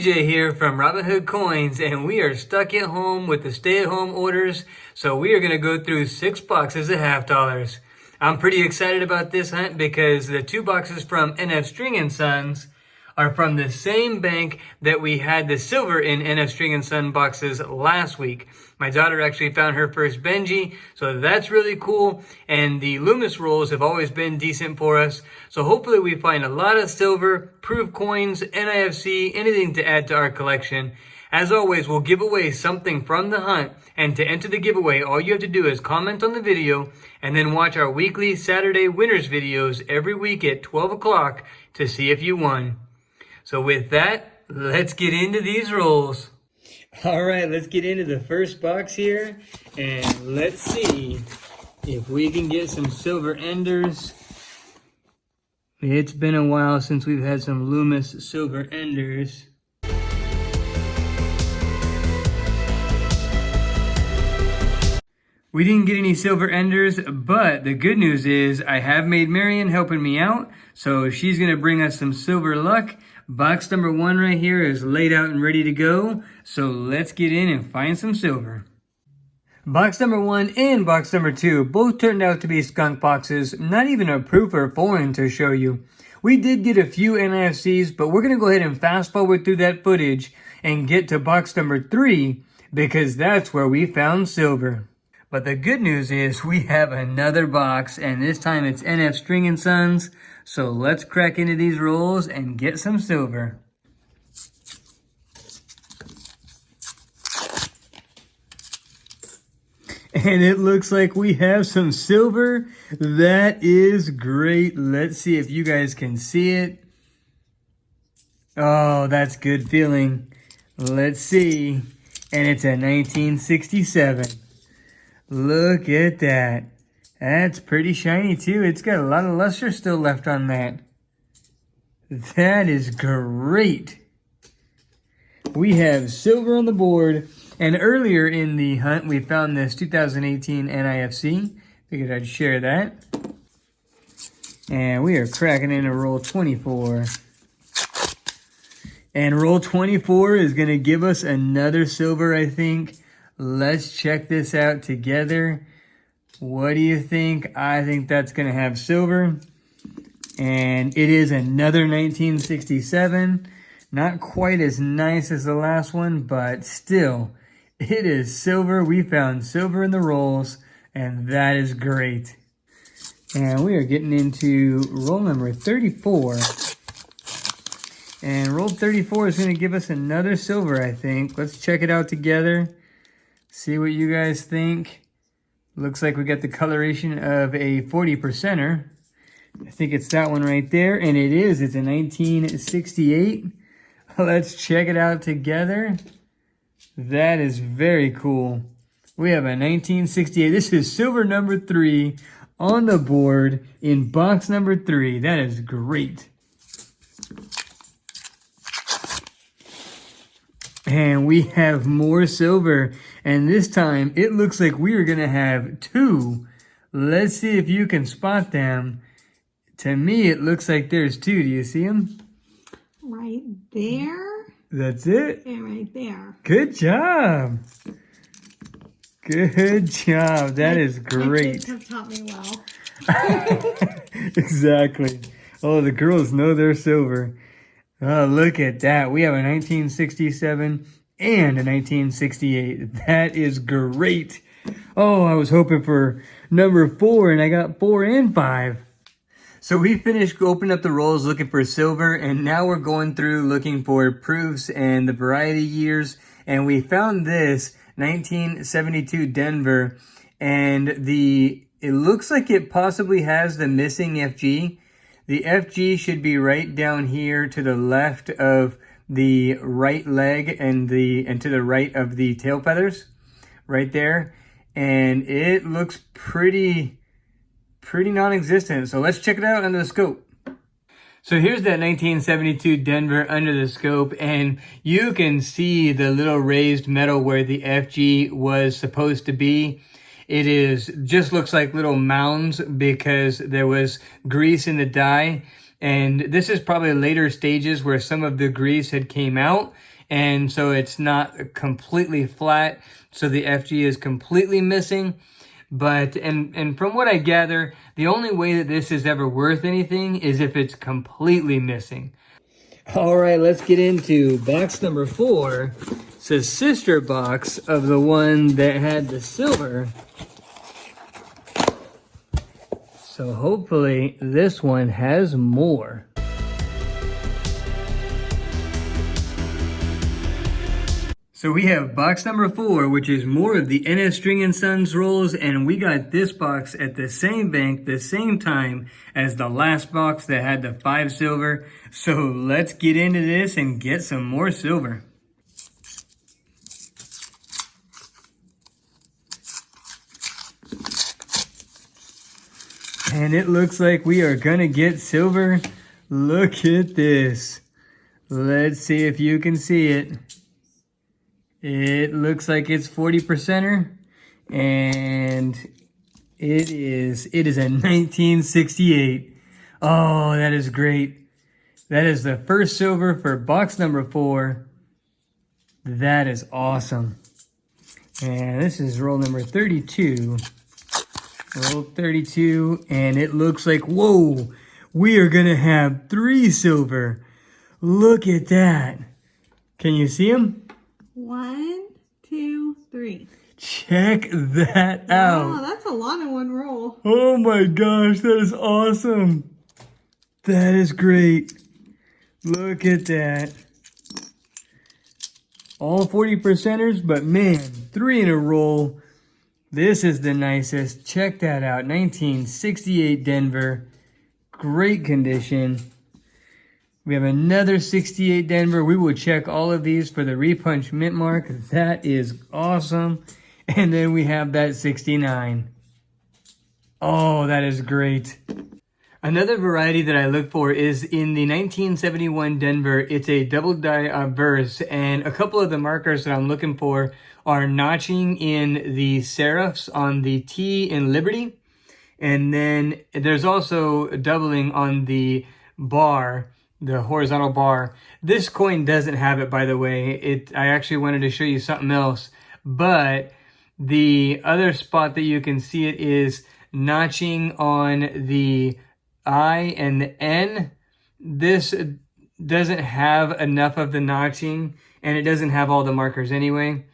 TJ here from Robinhood Coins, and we are stuck at home with the stay-at-home orders, so we are going to go through 6 boxes of half dollars. I'm pretty excited about this hunt because the 2 boxes from NF String & Sons are from the same bank that we had the silver in NF String & Son boxes last week. My daughter actually found her first Benji, so that's really cool. And the Loomis rolls have always been decent for us. So hopefully we find a lot of silver, proof coins, NIFC, anything to add to our collection. As always, we'll give away something from the hunt. And to enter the giveaway, all you have to do is comment on the video and then watch our weekly Saturday winners videos every week at 12 o'clock to see if you won. So with that, let's get into these rolls. All right, let's get into the first box here, and let's see if we can get some silver enders. It's been a while since we've had some Loomis silver enders. We didn't get any silver enders, but the good news is I have made Marion helping me out, so she's going to bring us some silver luck. Box number 1 right here is laid out and ready to go, so let's get in and find some silver. Box number 1 and box number 2 both turned out to be skunk boxes, not even a proof or foreign to show you. We did get a few NIFCs, but we're going to go ahead and fast forward through that footage and get to box number 3 because that's where we found silver. But the good news is we have another box, and this time it's NF String & Sons. So let's crack into these rolls and get some silver. And it looks like we have some silver. That is great. Let's see if you guys can see it. Oh, that's good feeling. Let's see. And it's a 1967. Look at that. That's pretty shiny too. It's got a lot of luster still left on that. That is great. We have silver on the board. And earlier in the hunt, we found this 2018 NIFC. Figured I'd share that. And we are cracking into roll 24. And roll 24 is going to give us another silver, I think. Let's check this out together. What do you think? I think that's going to have silver. And it is another 1967. Not quite as nice as the last one, but still, it is silver. We found silver in the rolls, and that is great. And we are getting into roll number 34. And roll 34 is going to give us another silver, I think. Let's check it out together. See what you guys think. Looks like we got the coloration of a 40%er. I think it's that one right there. And it is. It's a 1968. Let's check it out together. That is very cool. We have a 1968. This is silver number 3 on the board in box number 3. That is great. And we have more silver. And this time, it looks like we are going to have 2. Let's see if you can spot them. To me, it looks like there's 2. Do you see them? Right there. That's it? And right there. Good job. Good job. That is great. My kids have taught me well. Exactly. Oh, the girls know their silver. Oh, look at that. We have a 1967 and a 1968. That is great. Oh, I was hoping for number 4, and I got 4 and 5. So we finished opening up the rolls looking for silver, and now we're going through looking for proofs and the variety years. And we found this 1972 Denver, and it looks like it possibly has the missing FG. The FG should be right down here to the left of the right leg and to the right of the tail feathers, right there. And it looks pretty non-existent. So let's check it out under the scope. So here's that 1972 Denver under the scope, and you can see the little raised metal where the FG was supposed to be. It just looks like little mounds because there was grease in the die. And this is probably later stages where some of the grease had came out. and so it's not completely flat, so the FG is completely missing. But, and from what I gather, the only way that this is ever worth anything is if it's completely missing. All right, let's get into box number 4. It's a sister box of the one that had the silver. So hopefully this one has more. So we have box number 4, which is more of the NS String & Sons rolls, and we got this box at the same bank, the same time as the last box that had the 5 silver. So let's get into this and get some more silver. And it looks like we are gonna get silver. Look at this. Let's see if you can see it. It looks like it's 40%er, and it is a 1968. Oh, that is great. That is the first silver for box number 4. That is awesome. And this is roll number 32. Roll 32, and it looks like, whoa, we are gonna have 3 silver. Look at that. Can you see them? 1, 2, 3. Check that out. Wow, that's a lot in one roll. Oh my gosh, that is awesome. That is great. Look at that. All 40%ers, but man, 3 in a row. This is the nicest. Check that out. 1968 Denver. Great condition. We have another 68 Denver. We will check all of these for the repunch mint mark. That is awesome. And then we have that 69. Oh, that is great. Another variety that I look for is in the 1971 Denver. It's a double die obverse, and a couple of the markers that I'm looking for are notching in the serifs on the T in Liberty. And then there's also doubling on the bar, the horizontal bar. This coin doesn't have it, by the way. I actually wanted to show you something else, but the other spot that you can see it is notching on the I and the N. This doesn't have enough of the notching, and it doesn't have all the markers anyway.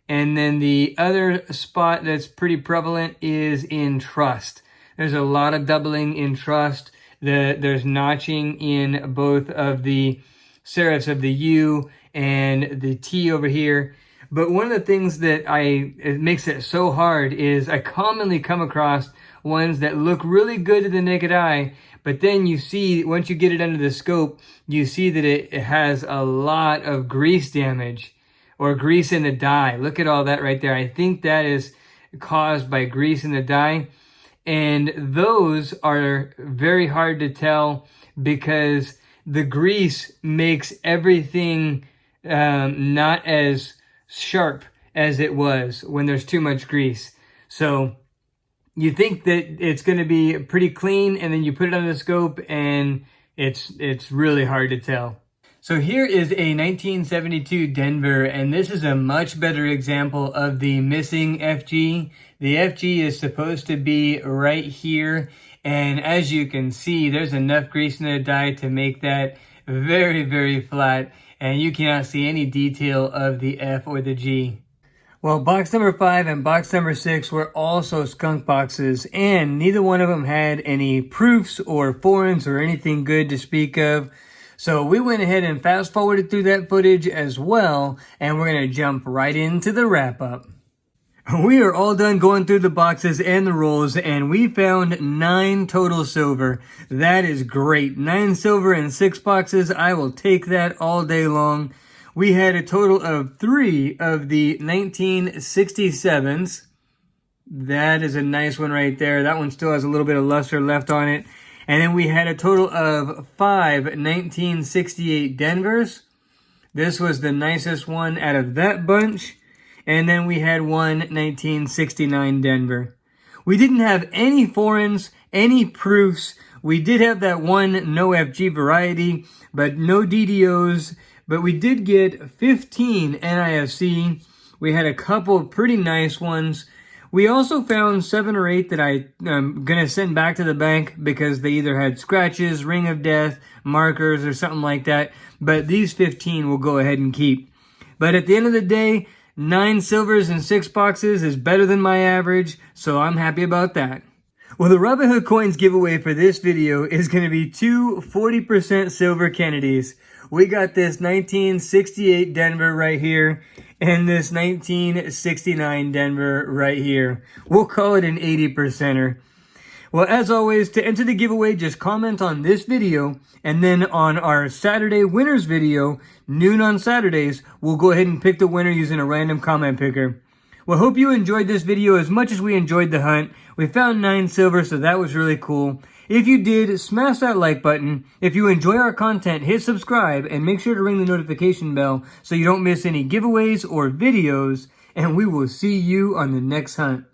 And then the other spot that's pretty prevalent is in trust. There's a lot of doubling in trust. There's notching in both of the serifs of the U and the T over here. But one of the things that it makes it so hard is I commonly come across ones that look really good to the naked eye, but then you see, once you get it under the scope, you see that it has a lot of grease damage or grease in the die. Look at all that right there. I think that is caused by grease in the die. And those are very hard to tell because the grease makes everything not as sharp as it was when there's too much grease. So you think that it's going to be pretty clean, and then you put it on the scope and it's really hard to tell. So here is a 1972 Denver, and this is a much better example of the missing FG. The FG is supposed to be right here, and as you can see, there's enough grease in the die to make that very, very flat, and you cannot see any detail of the F or the G. Well, box number 5 and box number 6 were also skunk boxes, and neither one of them had any proofs or foreigns or anything good to speak of. So we went ahead and fast forwarded through that footage as well, and we're going to jump right into the wrap up. We are all done going through the boxes and the rolls, and we found 9 total silver. That is great. 9 silver in 6 boxes. I will take that all day long. We had a total of 3 of the 1967s. That is a nice one right there. That one still has a little bit of luster left on it. And then we had a total of 5 1968 Denvers. This was the nicest one out of that bunch. And then we had 1 1969 Denver. We didn't have any foreigns, any proofs. We did have that one no FG variety, but no DDOs, but we did get 15 NIFC. We had a couple of pretty nice ones. We also found 7 or 8 that I'm going to send back to the bank because they either had scratches, ring of death, markers, or something like that. But these 15 we'll go ahead and keep. But at the end of the day, 9 silvers and 6 boxes is better than my average, so I'm happy about that. Well, the Robinhood Coins giveaway for this video is going to be 2 40% silver Kennedys. We got this 1968 Denver right here and this 1969 Denver right here. We'll call it an 80%er. Well, as always, to enter the giveaway, just comment on this video, and then on our Saturday winners video, noon on Saturdays, we'll go ahead and pick the winner using a random comment picker. Well, hope you enjoyed this video as much as we enjoyed the hunt. We found 9 silver, so that was really cool. If you did, smash that like button. If you enjoy our content, hit subscribe and make sure to ring the notification bell so you don't miss any giveaways or videos, and we will see you on the next hunt.